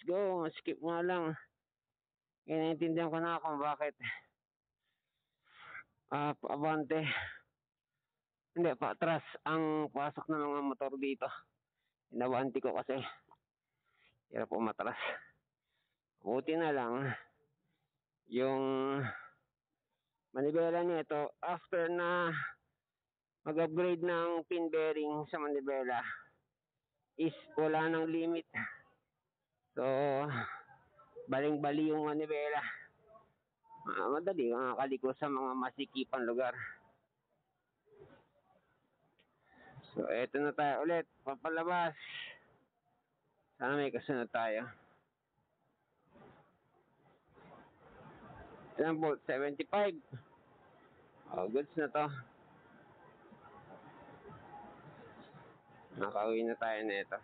let's go. Skip mo lang. Inaintindihan ko na kung bakit abante. Hindi, patras ang pasok ng mga motor dito. Inabanti ko kasi hirap umatras. Buti na lang yung manibela nito after na mag-upgrade ng pin bearing sa manibela is wala nang limit. So baling-bali yung manibela. Madali makakaliko sa mga masikipan lugar. So eto na tayo ulit, papalabas. Sana may kasunod tayo. Example, 75. Goods na to. Nakauwi na tayo na ito.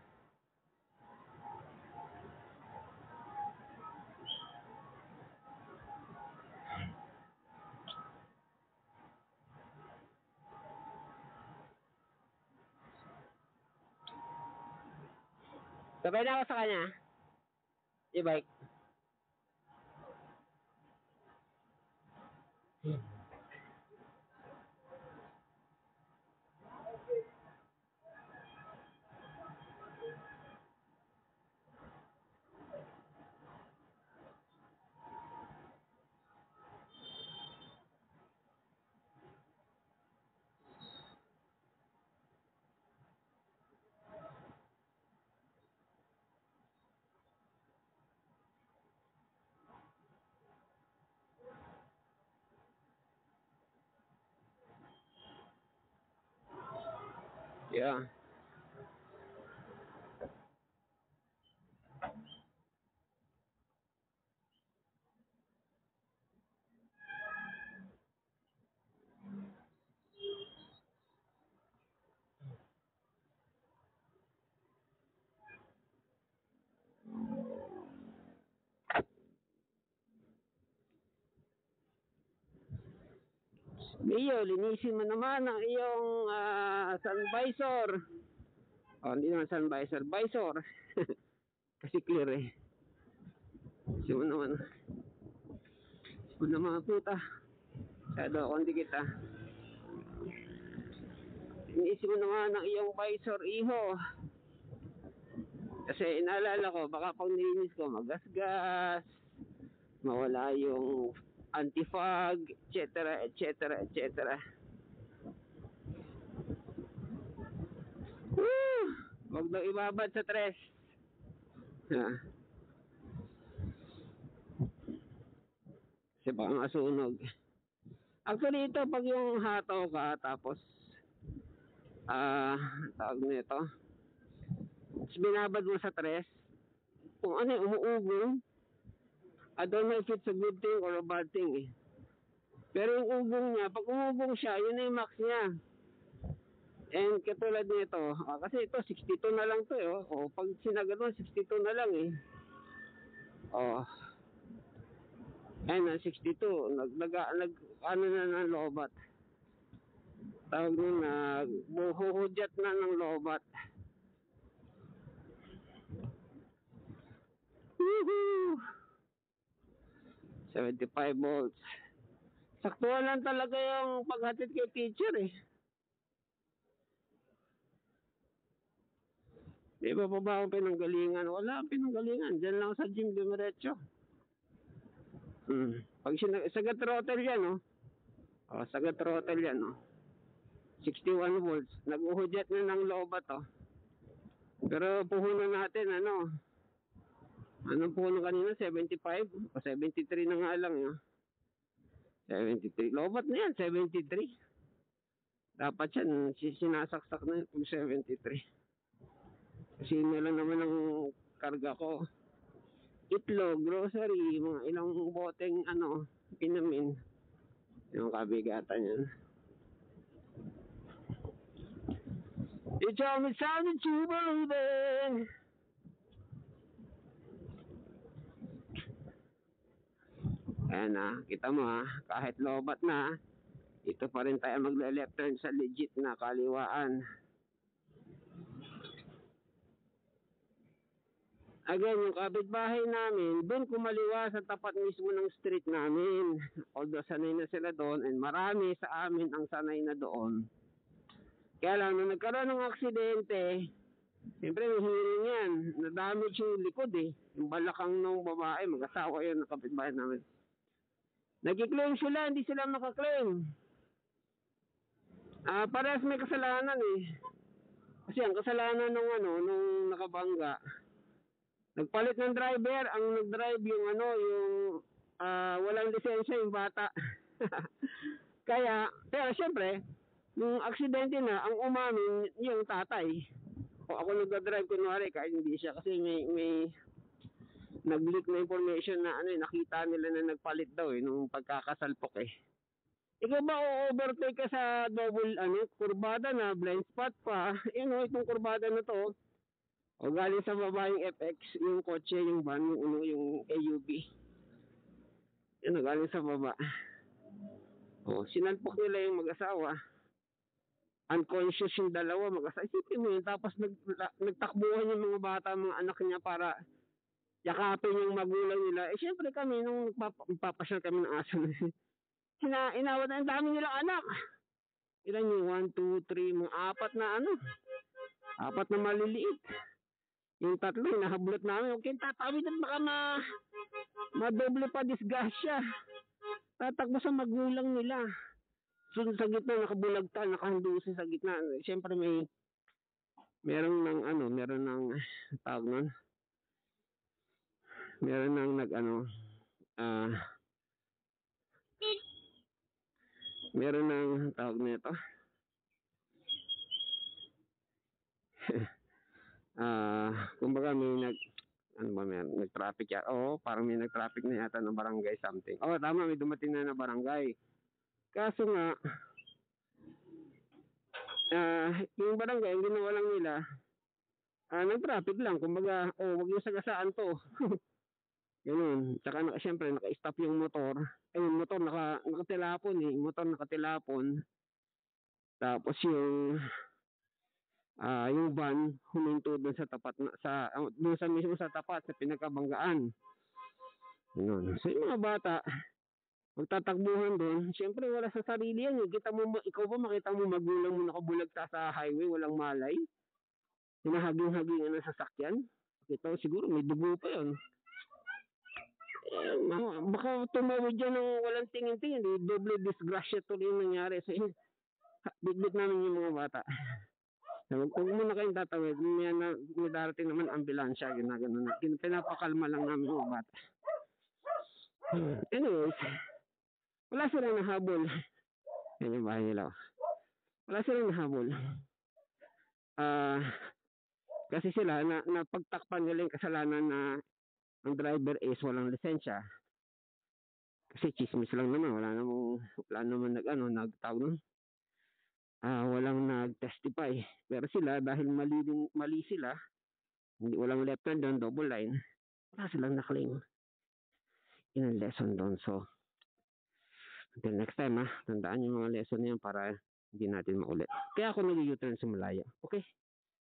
Sabay na ako sa kanya. E-bike. Yeah. Iyo, linisin mo naman ang iyong sun visor. Hindi naman sun visor, visor. Kasi clear eh. Siya mo naman. Siya mo naman puta. Shadow akong dikit Linisin mo naman ang iyong visor, iho. Kasi inaalala ko, baka pag nilinis ko, magasgas, mawala yung anti-fog, etc. etc. etc. Huwag daw ibabad sa tres. Kasi baka masunog. Actually ito, pag yung hataw ka, tapos tawag nito, binabad mo sa tres, kung ano yung umuugong, I don't know if it's a good thing or a bad thing eh. Pero yung ugong niya, pag umugong siya, yun na yung max niya. And katulad nito, kasi ito 62 na lang to eh. Pag sinagad mo 62 na lang eh. Ayun 62, ano na ng lobat. Tawag nyo na buhuhudyat na ng lobat. Woohoo! 75 volts. Saktuhan lang talaga yung paghatid kay teacher eh. Di ba pa ba akong pinanggalingan? Wala akong pinanggalingan. Diyan lang sa gym dumiretso. Pag sagat throttle yan sagat throttle yan 61 volts. Nag-uhudyat na ng lobat Pero puhunan natin anong puhunan kanina? 75 o 73 na nga lang 73. Lobat na yan, 73. Dapat yan, sinasaksak na yung 73. Kasi na lang naman ang karga ko. Itlog, grocery, mga ilang boteng pinamin. Yung kabigatan yan. You tell me something to believe in. Ayan kita mo kahit lobat na, ito pa rin tayo magle-left turn sa legit na kaliwaan. Again, yung kapitbahay namin, doon kumaliwa sa tapat mismo ng street namin. Although sanay na sila doon, and marami sa amin ang sanay na doon. Kaya lang, nung nagkaroon ng aksidente, siyempre may hearing yan. Na-damage yung likod eh. Yung balakang ng babae, mag-asawa yun ng kapitbahay namin. Nag-claim sila, hindi sila makaklaim. Parehas may kasalanan eh. Kasi ang kasalanan nung nakabangga, nagpalit ng driver, ang nag-drive yung walang lisensya yung bata. Pero siyempre, nung aksidente na, ang umamin yung tatay. O ako nag-drive kunwari kahit hindi siya kasi may nag-leak na information na nakita nila na nagpalit daw nung pagkakasalpok eh. Ikaw ba o-overtake ka sa double kurbada na blind spot pa? Itong kurbada na to. O galing sa baba yung FX, yung kotse, yung van, yung AUV. Galing sa baba. O, sinalpok nila yung mag-asawa. Unconscious yung dalawa mag-asawa. Isipin mo yun, tapos nagtakbuhan yung mga bata, mga anak niya para yakapin yung magulang nila. Siyempre kami, nung magpapasyal kami ng aso inawat na ang dami nilang anak. Ilan yung 1, 2, 3, mga apat na maliliit. Yung tatlo, nahablot namin. Okay, tatawid at baka madoble pa disgrasya. Tatakbo sa magulang nila. So, sa gitna, nakabulagta, nakahandusin sa gitna. Siyempre meron ng tawag nun. Meron ng tawag nito. Kumbaga may nag-traffic yan. Oo, parang may nag-traffic na yata ng barangay something. Oo, tama, may dumating na barangay. Kaso nga, yung barangay, ang ginawa lang nila, nag-traffic lang. Kumbaga, wag yung sagasaan to. Ganun. Tsaka siyempre, naka-stop yung motor. Yung motor nakatilapon eh. Yung motor nakatilapon. Tapos yung van huminto doon sa tapat doon sa mismo sa tapat sa pinagkabanggaan. Ganun. So yung mga bata magtatakbuhan doon, siyempre wala sa sarili yan. Ikaw ba makita mo magulang mo nakabulag sa highway, walang malay? Hinahaging-hagingan ng sasakyan? Ito siguro may dugo pa yun. Baka tumawid dyan ng walang tingin-tingin. Doble disgrasya tuloy yung nangyari. So bitbit namin yung mga bata. Huwag muna kayong tatawid. May darating naman ambulansya. Ginagano na. Pinapakalma lang namin yung bata. Anyways, wala silang nahabol. Yan yung bahay nila. Wala silang nahabol. Kasi sila, napagtakpan nila yung kasalanan na ang driver is walang lisensya. Kasi chismis lang naman. Wala naman nagtawag nun. Walang nag-testify. Pero sila, dahil mali sila, walang left turn doon, double line, wala silang na-claim. Yun ang lesson doon. So, until next time, tandaan yung mga lesson niyan para hindi natin maulit. Kaya ako nag-U-turn sa Malaya. Okay?